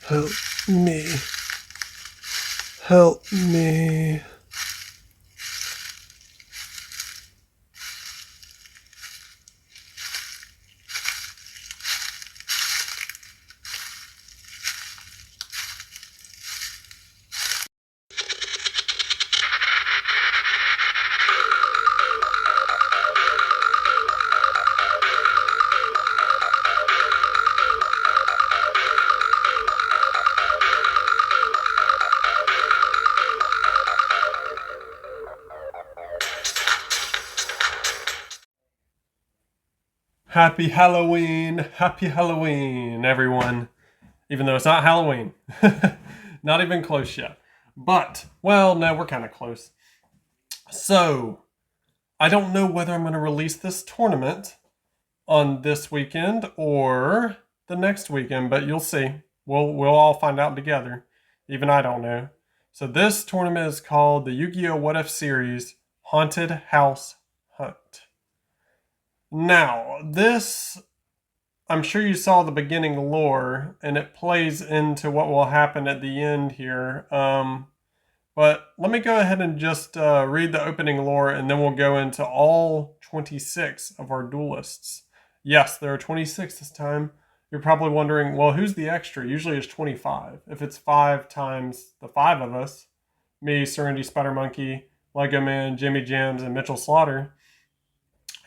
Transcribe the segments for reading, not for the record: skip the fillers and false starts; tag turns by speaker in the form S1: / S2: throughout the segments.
S1: Help me. Help me. Happy Halloween, everyone. Even though it's not Halloween. Not even close yet. But, well, no, we're kind of close. So, I don't know whether I'm going to release this tournament on this weekend or the next weekend, but you'll see. We'll all find out together. Even I don't know. So this tournament is called the Yu-Gi-Oh! What If Series Haunted House Hunt. Now, this, I'm sure you saw the beginning lore, and it plays into what will happen at the end here. But let me go ahead and just read the opening lore, and then we'll go into all 26 of our duelists. Yes, there are 26 this time. You're probably wondering, well, who's the extra? Usually it's 25. If it's 5 times the 5 of us, me, Serenity Spider Monkey, Lego Man, Jimmy Jams, and Mitchell Slaughter,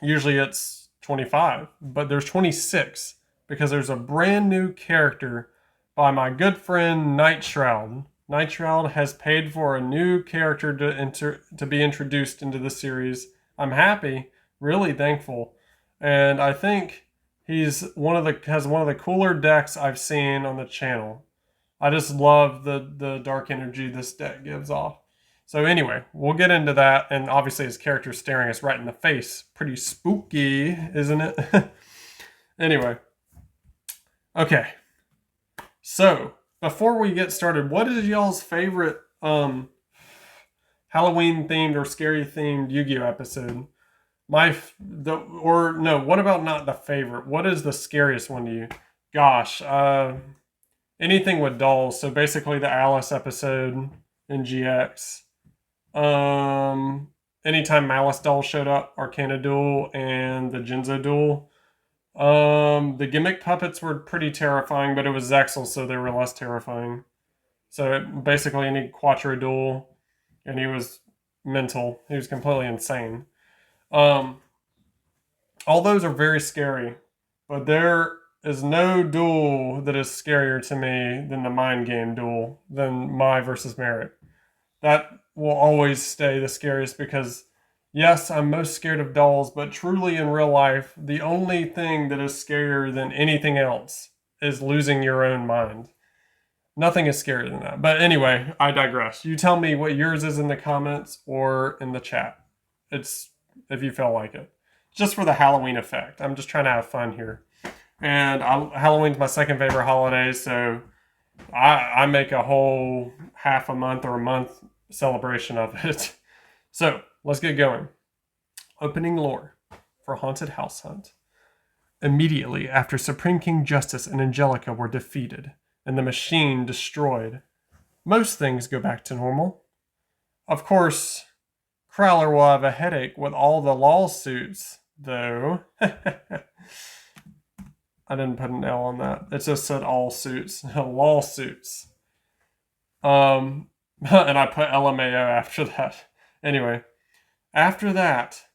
S1: usually it's 25. But there's 26 because there's a brand new character by my good friend Night Shroud. Night Shroud has paid for a new character to be introduced into the series. I'm happy, really thankful, and I think he's has one of the cooler decks I've seen on the channel. I just love the dark energy this deck gives off. So anyway, we'll get into that, and obviously his character's staring us right in the face. Pretty spooky, isn't it? Anyway, okay. So before we get started, what is y'all's favorite Halloween themed or scary themed Yu-Gi-Oh episode? What about not the favorite? What is the scariest one to you? Gosh, anything with dolls. So basically the Alice episode in GX. Anytime Malice doll showed up, Arcana Duel and the Jinzo Duel. The gimmick puppets were pretty terrifying, but it was Zexal, so they were less terrifying. So basically any Quattro Duel, and he was mental. He was completely insane. All those are very scary, but there is no duel that is scarier to me than the mind game duel, than Mai versus Merrick. That will always stay the scariest because, yes, I'm most scared of dolls, but truly in real life, the only thing that is scarier than anything else is losing your own mind. Nothing is scarier than that. But anyway, I digress. You tell me what yours is in the comments or in the chat. It's if you feel like it. Just for the Halloween effect. I'm just trying to have fun here. And Halloween's my second favorite holiday, so I make a whole half a month or a month celebration of it. So let's get going. Opening lore for Haunted House Hunt. Immediately after Supreme King Justice and Angelica were defeated and the machine destroyed, most things go back to normal. Of course, Crowler will have a headache with all the lawsuits, though. I didn't put an L on that. It just said all suits. Lawsuits. And I put LMAO after that. Anyway, after that,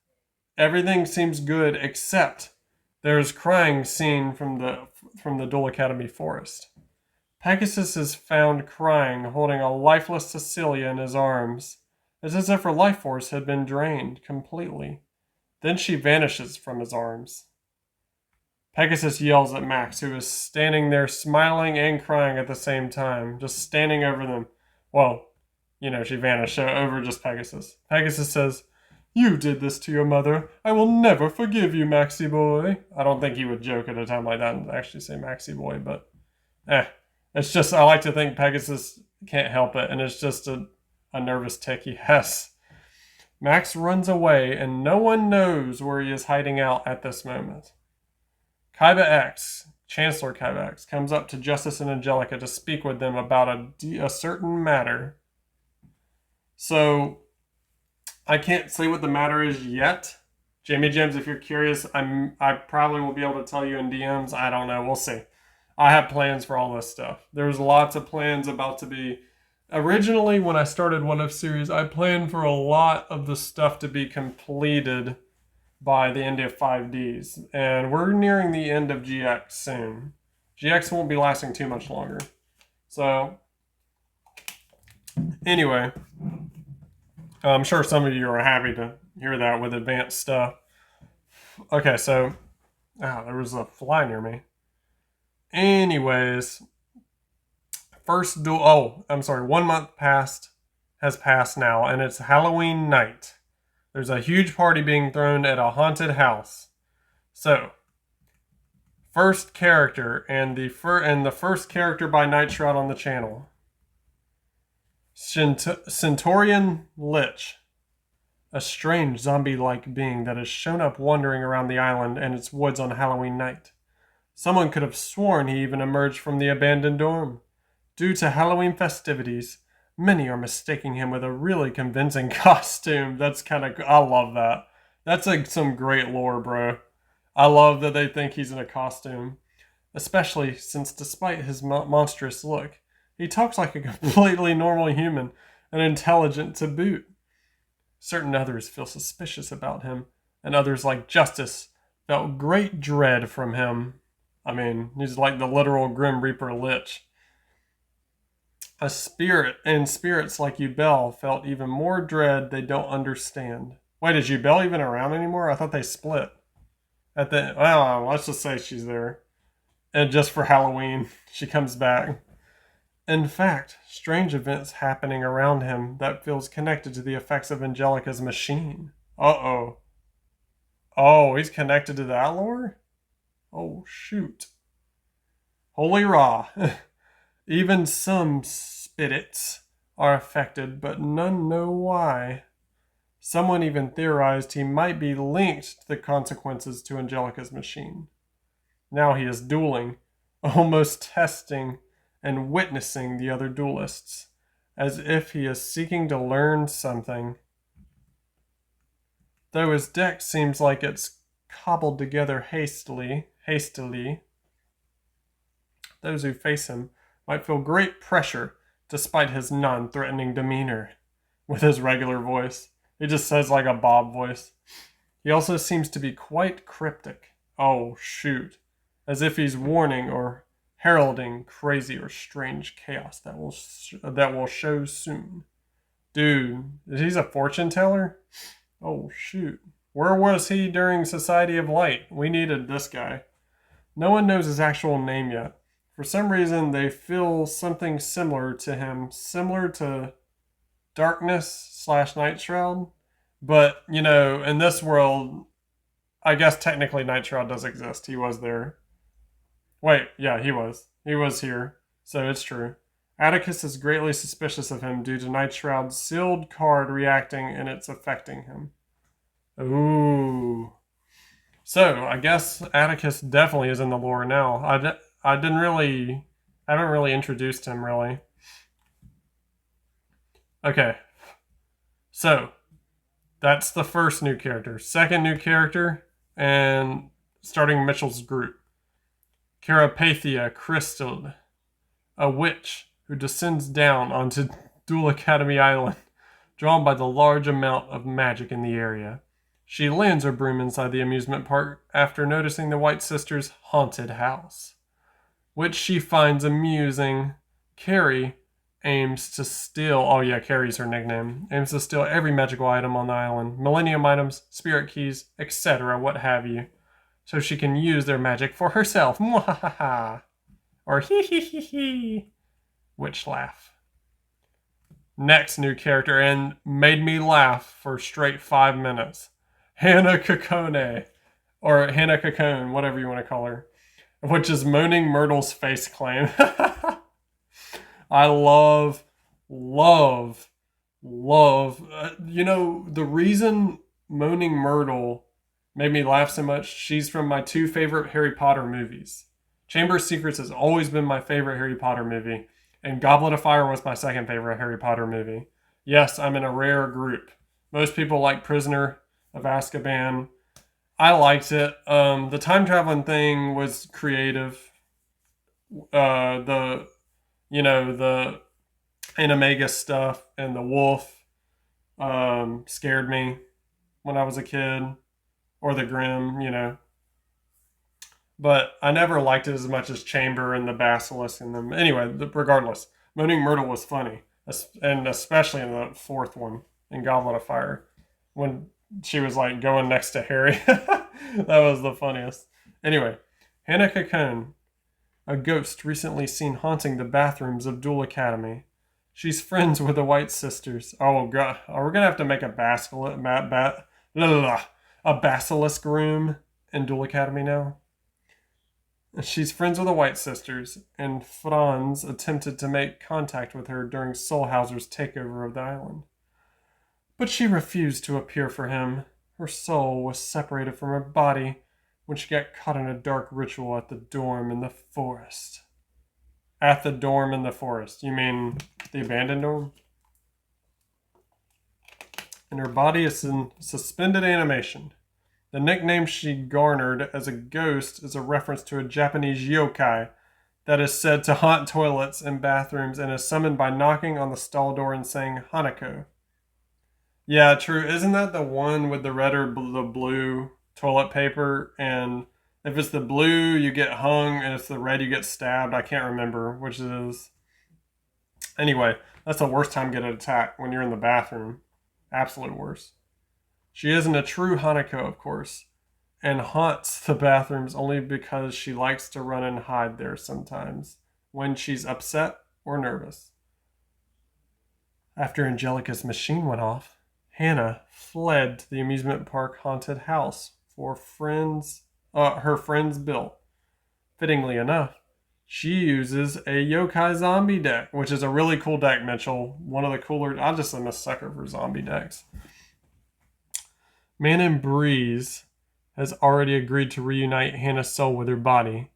S1: everything seems good except there's crying seen from the Duel Academy forest. Pegasus is found crying, holding a lifeless Cecilia in his arms. It's as if her life force had been drained completely. Then she vanishes from his arms. Pegasus yells at Max, who is standing there smiling and crying at the same time, just standing over them. Well, she vanished over just Pegasus. Pegasus says, "You did this to your mother. I will never forgive you, Maxie boy." I don't think he would joke at a time like that and actually say Maxie boy, but it's just, I like to think Pegasus can't help it, and it's just a nervous tick he has. Max runs away, and no one knows where he is hiding out at this moment. Kaiba X Chancellor Kyvax comes up to Justice and Angelica to speak with them about a certain matter. So, I can't say what the matter is yet. Jamie Gems, if you're curious, I probably will be able to tell you in DMs. I don't know. We'll see. I have plans for all this stuff. There's lots of plans about to be. Originally, when I started One Up series, I planned for a lot of the stuff to be completed by the end of 5Ds. And we're nearing the end of GX soon. GX won't be lasting too much longer. So, anyway, I'm sure some of you are happy to hear that with advanced stuff. Okay, so, there was a fly near me. Anyways, first duel. Oh, I'm sorry. 1 month has passed now, and it's Halloween night. There's a huge party being thrown at a haunted house. So, first character and the first character by Night Shroud on the channel, Centaurian Lich, a strange zombie-like being that has shown up wandering around the island and its woods on Halloween night. Someone could have sworn he even emerged from the abandoned dorm. Due to Halloween festivities, many are mistaking him with a really convincing costume. That's kind of, I love that. That's like some great lore, bro. I love that they think he's in a costume. Especially since despite his monstrous look, he talks like a completely normal human and intelligent to boot. Certain others feel suspicious about him, and others like Justice felt great dread from him. I mean, he's like the literal Grim Reaper Lich. A spirit and spirits like Yubel felt even more dread they don't understand. Wait, is Yubel even around anymore? I thought they split. Well, let's just say she's there. And just for Halloween, she comes back. In fact, strange events happening around him that feels connected to the effects of Angelica's machine. Uh-oh. Oh, he's connected to that lore? Oh, shoot. Holy Ra. Even some spirits are affected, but none know why. Someone even theorized he might be linked to the consequences to Angelica's machine. Now he is dueling, almost testing and witnessing the other duelists, as if he is seeking to learn something. Though his deck seems like it's cobbled together hastily, those who face him might feel great pressure despite his non-threatening demeanor. With his regular voice, he just says like a Bob voice. He also seems to be quite cryptic. Oh, shoot. As if he's warning or heralding crazy or strange chaos that will show soon. Dude, he's a fortune teller? Oh, shoot. Where was he during Society of Light? We needed this guy. No one knows his actual name yet. For some reason, they feel something similar to him, similar to Darkness / Night Shroud. But, you know, in this world, I guess technically Night Shroud does exist. He was there. Wait, yeah, he was. He was here. So it's true. Atticus is greatly suspicious of him due to Night Shroud's sealed card reacting and it's affecting him. Ooh. So, I guess Atticus definitely is in the lore now. I haven't really introduced him, really. Okay. So, that's the first new character. Second new character, and starting Mitchell's group. Carapathia Crystal, a witch who descends down onto Duel Academy Island, drawn by the large amount of magic in the area. She lands her broom inside the amusement park after noticing the White Sisters' haunted house, which she finds amusing. Carrie aims to steal, Carrie's her nickname, aims to steal every magical item on the island, millennium items, spirit keys, etc., what have you, so she can use their magic for herself. Mwahaha. Or hee hee hee hee. Witch laugh. Next new character, and made me laugh for straight 5 minutes. Hannah Kokone, or Hannah Cocoon, whatever you want to call her, which is Moaning Myrtle's face claim. I love. The reason Moaning Myrtle made me laugh so much, she's from my 2 favorite Harry Potter movies. Chamber of Secrets has always been my favorite Harry Potter movie, and Goblet of Fire was my second favorite Harry Potter movie. Yes, I'm in a rare group. Most people like Prisoner of Azkaban. I liked it. The time traveling thing was creative. The the Animagus stuff and the wolf scared me when I was a kid, or the Grim. But I never liked it as much as Chamber and the Basilisk and them. Anyway, regardless, Moaning Myrtle was funny, and especially in the fourth one in Goblet of Fire when she was like going next to Harry. That was the funniest. Anyway, Hannah Cocoon, a ghost recently seen haunting the bathrooms of Duel Academy. She's friends with the White Sisters. Oh god, we're gonna have to make a basilisk room in Duel Academy now. She's friends with the White Sisters, and Franz attempted to make contact with her during Solhauser's takeover of the island. But she refused to appear for him. Her soul was separated from her body when she got caught in a dark ritual at the dorm in the forest. At the dorm in the forest. You mean the abandoned dorm? And her body is in suspended animation. The nickname she garnered as a ghost is a reference to a Japanese yokai that is said to haunt toilets and bathrooms and is summoned by knocking on the stall door and saying Hanako. Yeah, true. Isn't that the one with the red or the blue toilet paper? And if it's the blue, you get hung, and if it's the red, you get stabbed. I can't remember which it is. Anyway, that's the worst time to get attacked when you're in the bathroom. Absolute worst. She isn't a true Hanako, of course, and haunts the bathrooms only because she likes to run and hide there sometimes when she's upset or nervous. After Angelica's machine went off, Hannah fled to the amusement park haunted house for her friends built. Fittingly enough, she uses a yokai zombie deck, which is a really cool deck, Mitchell. One of the cooler. I just am a sucker for zombie decks. Man and Breeze has already agreed to reunite Hannah's soul with her body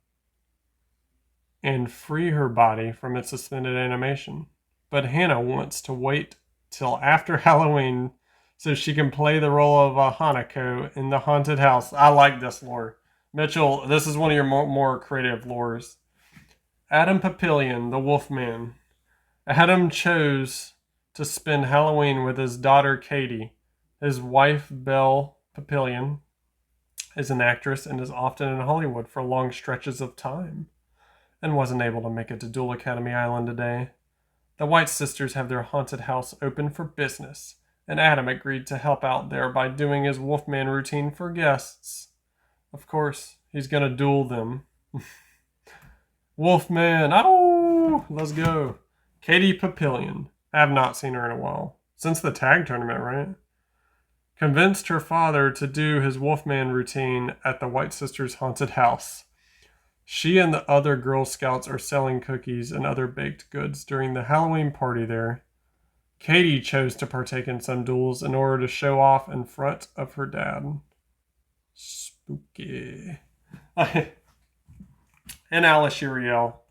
S1: and free her body from its suspended animation. But Hannah wants to wait till after Halloween so she can play the role of a Hanako in the haunted house. I like this lore. Mitchell, this is one of your more creative lores. Adam Papillion, the Wolfman. Adam chose to spend Halloween with his daughter Katie. His wife, Belle Papillion, is an actress and is often in Hollywood for long stretches of time and wasn't able to make it to Duel Academy Island today. The White Sisters have their haunted house open for business, and Adam agreed to help out there by doing his Wolfman routine for guests. Of course, he's gonna duel them. Wolfman, oh, let's go. Katie Papillion. I have not seen her in a while. Since the tag tournament, right? Convinced her father to do his Wolfman routine at the White Sisters' haunted house. She and the other Girl Scouts are selling cookies and other baked goods during the Halloween party there. Katie chose to partake in some duels in order to show off in front of her dad. Spooky. And Alice Uriel.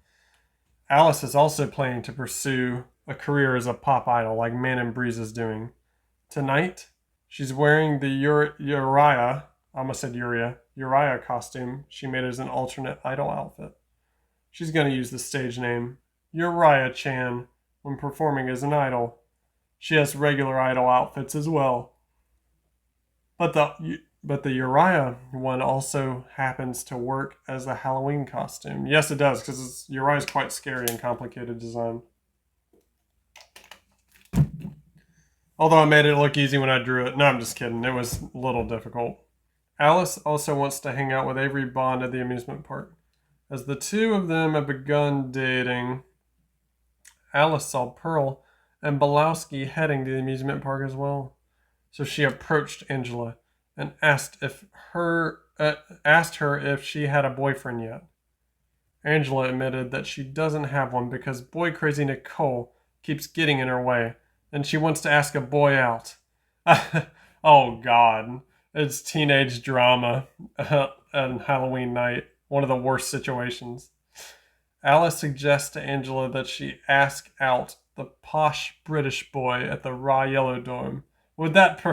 S1: Alice is also planning to pursue a career as a pop idol like Man and Breeze is doing. Tonight, she's wearing the Uriah costume she made as an alternate idol outfit. She's going to use the stage name Uriah Chan when performing as an idol. She has regular idol outfits as well. But the Uriah one also happens to work as a Halloween costume. Yes, it does, because Uriah is quite scary and complicated design. Although I made it look easy when I drew it. No, I'm just kidding. It was a little difficult. Alice also wants to hang out with Avery Bond at the amusement park. As the two of them have begun dating, Alice saw Pearl and Belowski heading to the amusement park as well. So she approached Angela and asked her if she had a boyfriend yet. Angela admitted that she doesn't have one because boy crazy Nicole keeps getting in her way, and she wants to ask a boy out. Oh God, it's teenage drama on Halloween night. One of the worst situations. Alice suggests to Angela that she ask out the posh British boy at the Raw Yellow Dome. Would that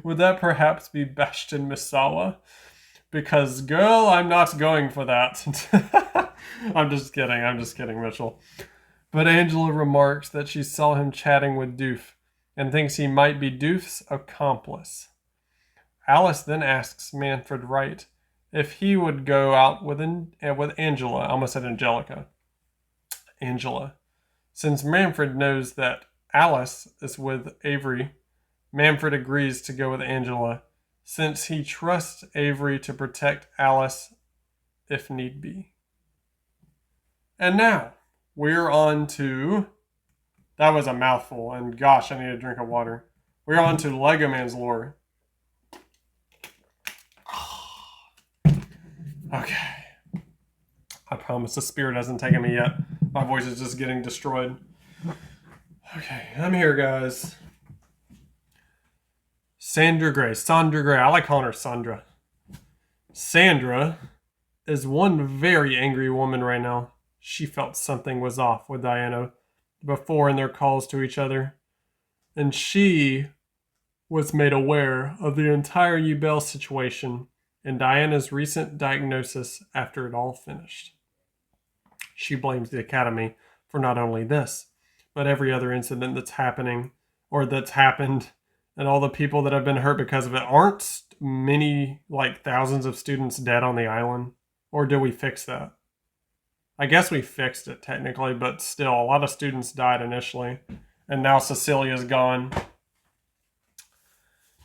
S1: would that perhaps be Bastion Misawa? Because, girl, I'm not going for that. I'm just kidding, Mitchell. But Angela remarks that she saw him chatting with Doof and thinks he might be Doof's accomplice. Alice then asks Manfred Wright if he would go out with Angela. I almost said Angelica. Angela. Since Manfred knows that Alice is with Avery, Manfred agrees to go with Angela since he trusts Avery to protect Alice if need be. And now, we're on to... That was a mouthful, and gosh, I need a drink of water. We're on to Lego Man's lore. Okay. I promise the spirit hasn't taken me yet. My voice is just getting destroyed. Okay, I'm here, guys. Sandra Gray. I like calling her Sandra. Sandra is one very angry woman right now. She felt something was off with Diana before in their calls to each other. And she was made aware of the entire Ubel situation and Diana's recent diagnosis after it all finished. She blames the Academy for not only this, but every other incident that's happened, and all the people that have been hurt because of it. Aren't many, like thousands of students dead on the island? Or did we fix that? I guess we fixed it technically, but still, a lot of students died initially, and now Cecilia's gone.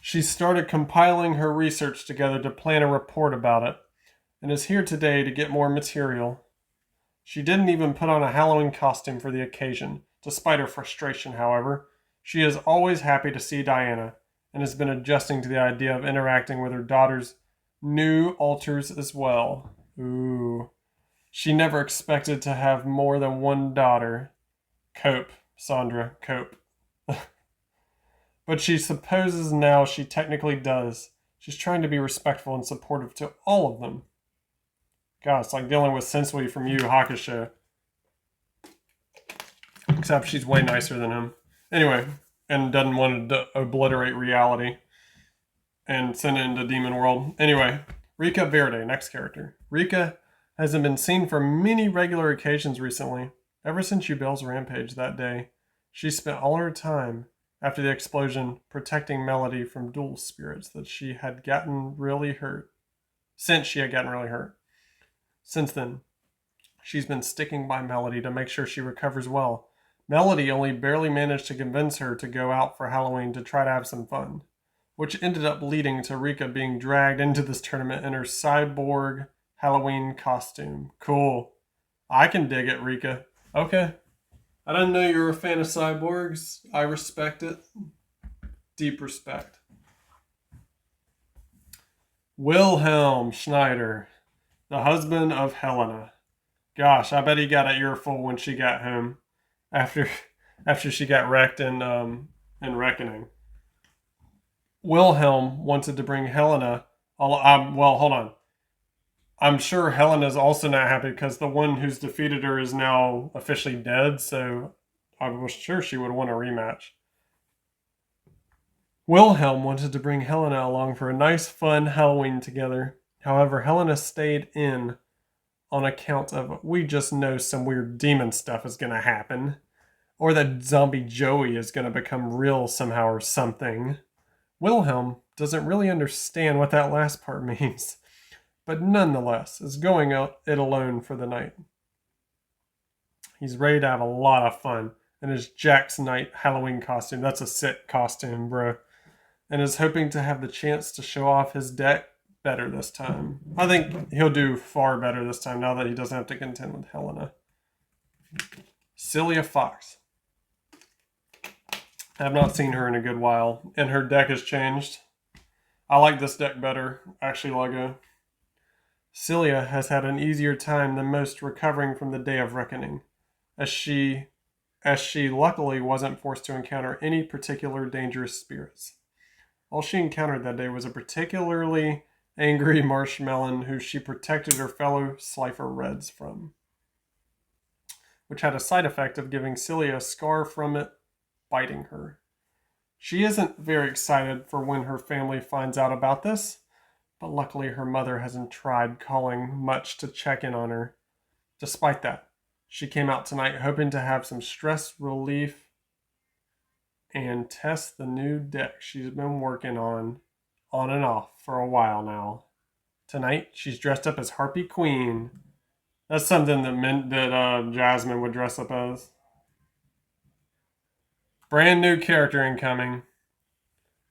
S1: She started compiling her research together to plan a report about it, and is here today to get more material. She didn't even put on a Halloween costume for the occasion. Despite her frustration, however, she is always happy to see Diana, and has been adjusting to the idea of interacting with her daughter's new alters as well. Ooh. She never expected to have more than one daughter. Cope, Sandra, cope. But she supposes now she technically does. She's trying to be respectful and supportive to all of them. God, it's like dealing with Sensui from Yu Yu Hakusho. Except she's way nicer than him. Anyway, and doesn't want to obliterate reality and send it into Demon World. Anyway, Rika Verde, next character. Rika hasn't been seen for many regular occasions recently. Ever since Ubel's rampage that day, she spent all her time after the explosion protecting Melody from dual spirits that she had gotten really hurt. Since then, she's been sticking by Melody to make sure she recovers well. Melody only barely managed to convince her to go out for Halloween to try to have some fun, which ended up leading to Rika being dragged into this tournament in her cyborg Halloween costume. Cool. I can dig it, Rika. Okay. I didn't know you were a fan of cyborgs. I respect it. Deep respect. Wilhelm Schneider, the husband of Helena. Gosh, I bet he got an earful when she got home after she got wrecked in Reckoning. Wilhelm wanted to bring Helena. Well, hold on. I'm sure Helena's also not happy because the one who's defeated her is now officially dead, so I was sure she would want a rematch. Wilhelm wanted to bring Helena along for a nice, fun Halloween together. However, Helena stayed in on account of, we just know some weird demon stuff is going to happen. Or that zombie Joey is going to become real somehow or something. Wilhelm doesn't really understand what that last part means, but nonetheless is going out it alone for the night. He's ready to have a lot of fun in his Jack's Night Halloween costume. That's a sick costume, bro. And is hoping to have the chance to show off his deck better this time. I think he'll do far better this time now that he doesn't have to contend with Helena. Celia Fox. I have not seen her in a good while, and her deck has changed. I like this deck better, actually, Lego. Celia has had an easier time than most recovering from the Day of Reckoning, as she luckily wasn't forced to encounter any particular dangerous spirits. All she encountered that day was a particularly angry Marshmelon who she protected her fellow Slifer Reds from, which had a side effect of giving Celia a scar from it biting her. She isn't very excited for when her family finds out about this, but luckily her mother hasn't tried calling much to check in on her. Despite that, she came out tonight hoping to have some stress relief and test the new deck she's been working on and off, for a while now. Tonight, she's dressed up as Harpy Queen. That's something that Jasmine would dress up as. Brand new character incoming.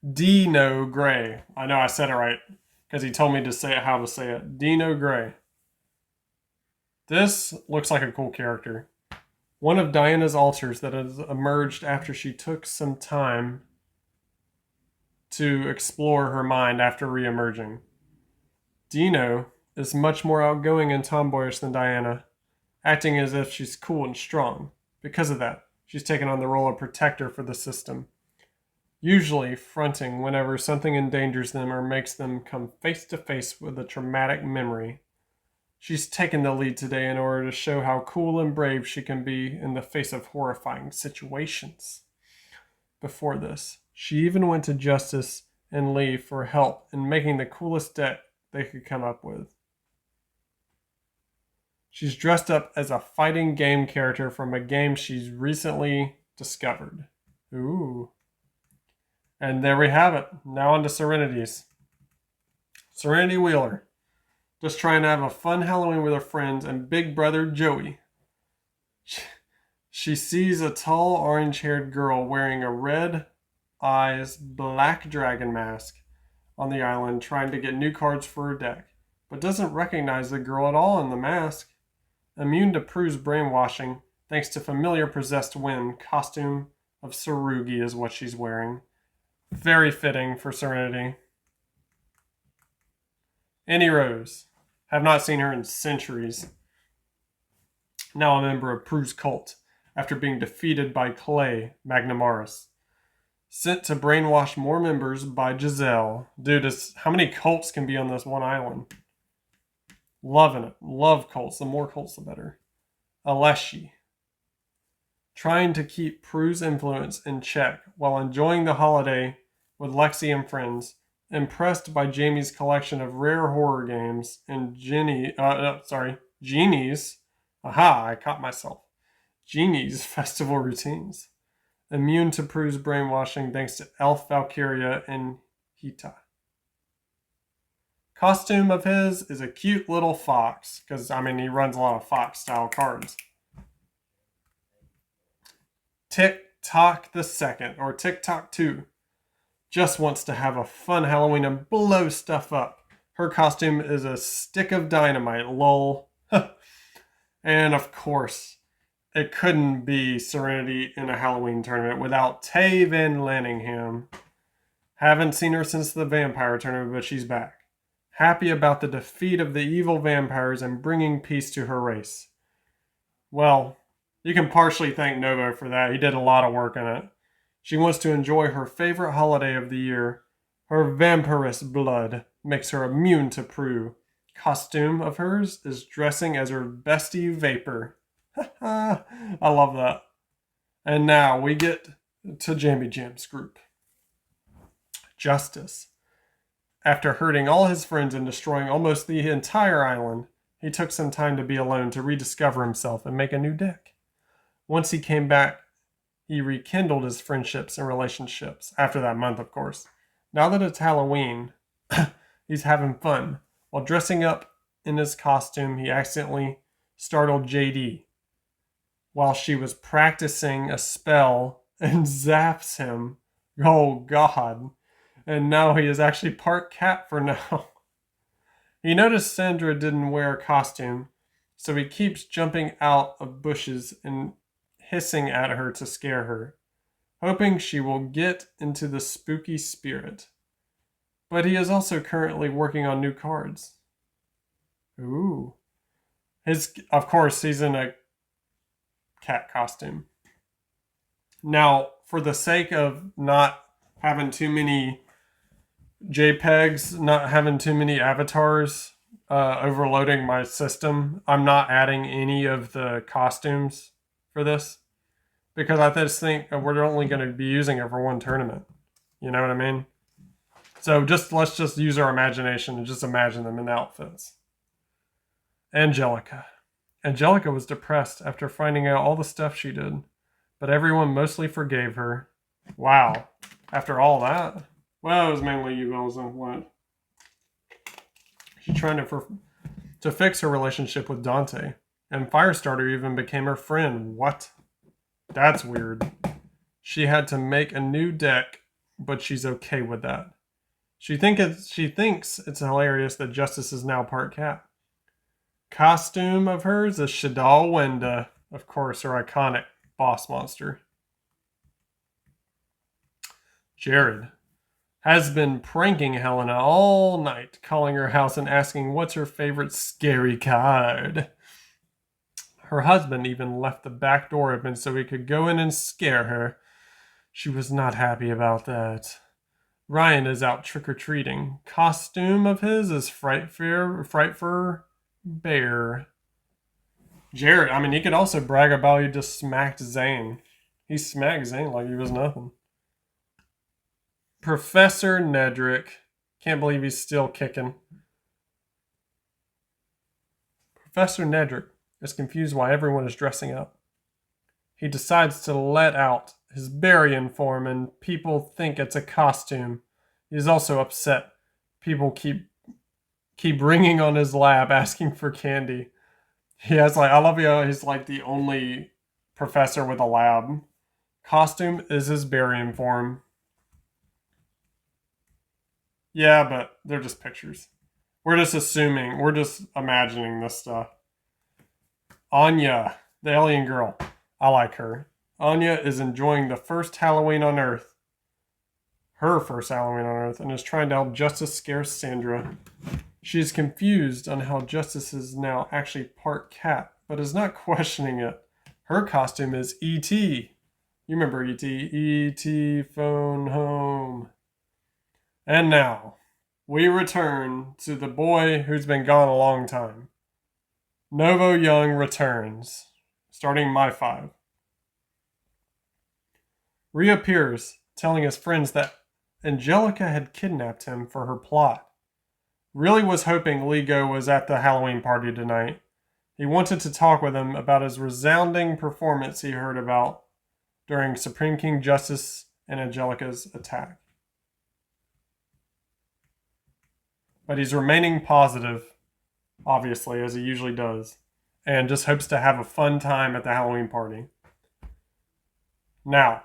S1: Dino Gray. I know I said it right because he told me to say it how to say it. Dino Gray. This looks like a cool character. One of Diana's alters that has emerged after she took some time to explore her mind after re-emerging. Dino is much more outgoing and tomboyish than Diana, acting as if she's cool and strong. Because of that, she's taken on the role of protector for the system, usually fronting whenever something endangers them or makes them come face to face with a traumatic memory. She's taken the lead today in order to show how cool and brave she can be in the face of horrifying situations. Before this, she even went to Justice and Lee for help in making the coolest deck they could come up with. She's dressed up as a fighting game character from a game she's recently discovered. Ooh. And there we have it. Now on to Serenity's. Serenity Wheeler. Just trying to have a fun Halloween with her friends and big brother Joey. She sees a tall orange-haired girl wearing a red eyes black dragon mask on the island trying to get new cards for her deck, but doesn't recognize the girl at all in the mask. Immune to Prue's brainwashing thanks to familiar possessed wind, costume of Tsurugi is what she's wearing. Very fitting for Serenity. Annie Rose. Have not seen her in centuries. Now a member of Prue's cult after being defeated by Clay Magnamaris. Sent to brainwash more members by Giselle. Dude, how many cults can be on this one island? Loving it. Love cults. The more cults, the better. Aleshi. Trying to keep Prue's influence in check while enjoying the holiday with Lexi and friends. Impressed by Jamie's collection of rare horror games and Genie's. Aha, I caught myself. Genie's festival routines. Immune to Prue's brainwashing thanks to Elf Valkyria and Hita. Costume of his is a cute little fox, because, he runs a lot of fox-style cards. Tick-Tock the Second, or Tick-Tock 2, just wants to have a fun Halloween and blow stuff up. Her costume is a stick of dynamite, lol. And of course, it couldn't be Serenity in a Halloween tournament without Tay Van Lanningham. Haven't seen her since the vampire tournament, but she's back. Happy about the defeat of the evil vampires and bringing peace to her race. Well, you can partially thank Novo for that. He did a lot of work on it. She wants to enjoy her favorite holiday of the year. Her vampirous blood makes her immune to Prue. Costume of hers is dressing as her bestie Vapor. I love that. And now we get to Jamie Jam's group. Justice. After hurting all his friends and destroying almost the entire island, he took some time to be alone to rediscover himself and make a new deck. Once he came back, he rekindled his friendships and relationships, after that month, of course. Now that it's Halloween, he's having fun. While dressing up in his costume, he accidentally startled JD while she was practicing a spell and zaps him. Oh, God. And now he is actually part cat for now. He noticed Sandra didn't wear a costume, so he keeps jumping out of bushes and hissing at her to scare her, hoping she will get into the spooky spirit. But he is also currently working on new cards. Ooh. Of course, he's in a cat costume. Now, for the sake of not having too many JPEGs, not having too many avatars, overloading my system. I'm not adding any of the costumes for this because I just think we're only going to be using it for one tournament. You know what I mean? So let's just use our imagination and just imagine them in outfits. Angelica. Angelica was depressed after finding out all the stuff she did, but everyone mostly forgave her. Wow. After all that? Well, it was mainly you, Elsa. What? She's trying to fix her relationship with Dante, and Firestarter even became her friend. What? That's weird. She had to make a new deck, but she's okay with that. She thinks it's hilarious that Justice is now part cat. Costume of hers is Shadal Wenda, of course, her iconic boss monster. Jared has been pranking Helena all night, calling her house and asking what's her favorite scary card. Her husband even left the back door open so he could go in and scare her. She was not happy about that. Ryan is out trick-or-treating. Costume of his is Frightfur Bear. Jared, I mean, he could also brag about he just smacked Zane. He smacked Zane like he was nothing. Professor Nedrick. Can't believe he's still kicking. Professor Nedrick is confused why everyone is dressing up. He decides to let out his Barian form and people think it's a costume. He's also upset. People keep ringing on his lab asking for candy. He has I love you. He's like the only professor with a lab. Costume is his Barian form. Yeah, but they're just pictures. We're just assuming. We're just imagining this stuff. Anya, the alien girl. I like her. Anya is enjoying the first Halloween on Earth. Her first Halloween on Earth, and is trying to help Justice scare Sandra. She is confused on how Justice is now actually part cat, but is not questioning it. Her costume is E.T. You remember E.T. E.T. Phone Home. And now, we return to the boy who's been gone a long time. Novo Young returns, starting my 5. Reappears, telling his friends that Angelica had kidnapped him for her plot. Really was hoping Lego was at the Halloween party tonight. He wanted to talk with him about his resounding performance he heard about during Supreme King Justice and Angelica's attack. But he's remaining positive, obviously, as he usually does, and just hopes to have a fun time at the Halloween party. Now,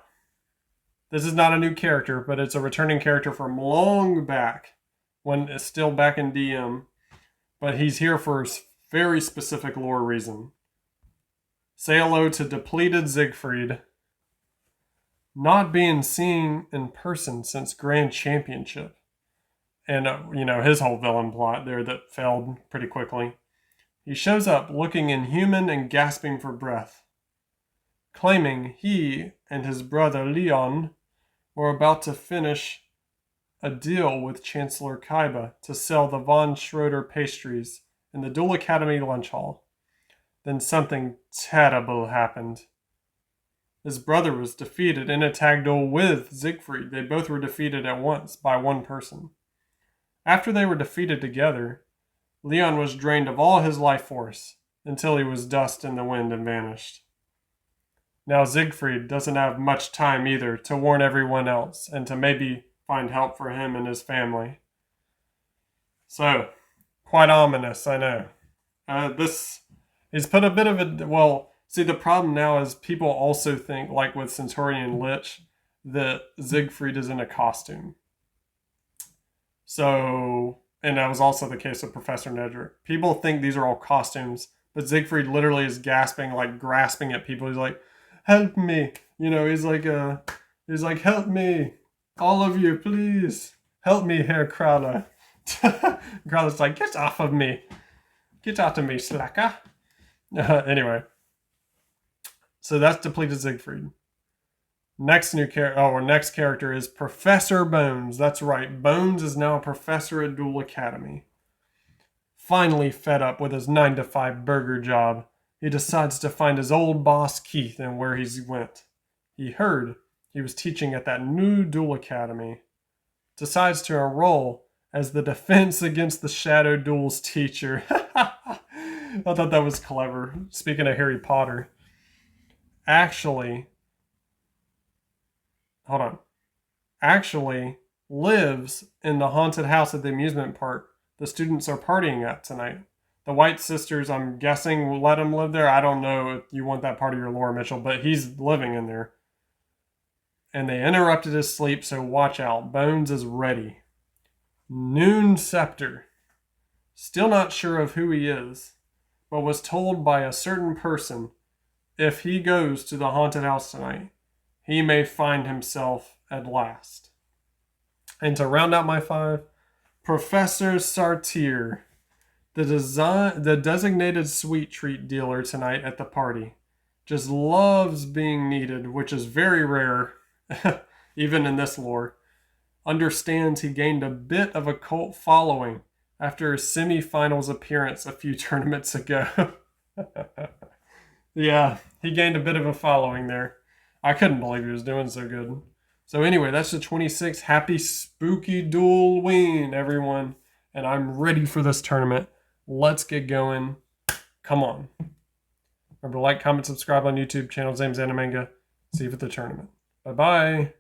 S1: this is not a new character, but it's a returning character from long back, when it's still back in DM, but he's here for a very specific lore reason. Say hello to depleted Siegfried, not being seen in person since Grand Championship. And, his whole villain plot there that failed pretty quickly. He shows up looking inhuman and gasping for breath, claiming he and his brother Leon were about to finish a deal with Chancellor Kaiba to sell the von Schroeder pastries in the Duel Academy lunch hall. Then something terrible happened. His brother was defeated in a tag duel with Siegfried. They both were defeated at once by one person. After they were defeated together, Leon was drained of all his life force until he was dust in the wind and vanished. Now Siegfried doesn't have much time either to warn everyone else and to maybe find help for him and his family. So, quite ominous, I know. He's put a bit of a... see, the problem now is people also think, like with Centurion Lich, that Siegfried is in a costume. So, and that was also the case with Professor Nedrick. People think these are all costumes, but Siegfried literally is gasping, like grasping at people. He's like, help me. He's like, help me. All of you, please. Help me here, Crowder. Crowder's like, get off of me. Get out of me, slacker. Anyway. So that's depleted Siegfried. Next next character is Professor Bones. That's right, Bones is now a professor at Duel Academy. Finally fed up with his 9 to 5 burger job, he decides to find his old boss Keith and where he went. He heard he was teaching at that new Duel Academy. Decides to enroll as the Defense Against the Shadow Duels teacher. I thought that was clever. Speaking of Harry Potter. Actually, hold on. Actually lives in the haunted house at the amusement park the students are partying at tonight. The White Sisters, I'm guessing, will let him live there. I don't know if you want that part of your lore, Mitchell, but he's living in there. And they interrupted his sleep, so watch out. Bones is ready. Noon Scepter. Still not sure of who he is, but was told by a certain person if he goes to the haunted house tonight, he may find himself at last. And to round out my 5, Professor Sartier, the designated sweet treat dealer tonight at the party. Just loves being needed, which is very rare, even in this lore. Understands he gained a bit of a cult following after his semi-finals appearance a few tournaments ago. Yeah, he gained a bit of a following there. I couldn't believe he was doing so good. So anyway, that's the 26th. Happy spooky Duelween, everyone. And I'm ready for this tournament. Let's get going. Come on. Remember to like, comment, subscribe on YouTube. Channel's name's Animanga. See you at the tournament. Bye-bye.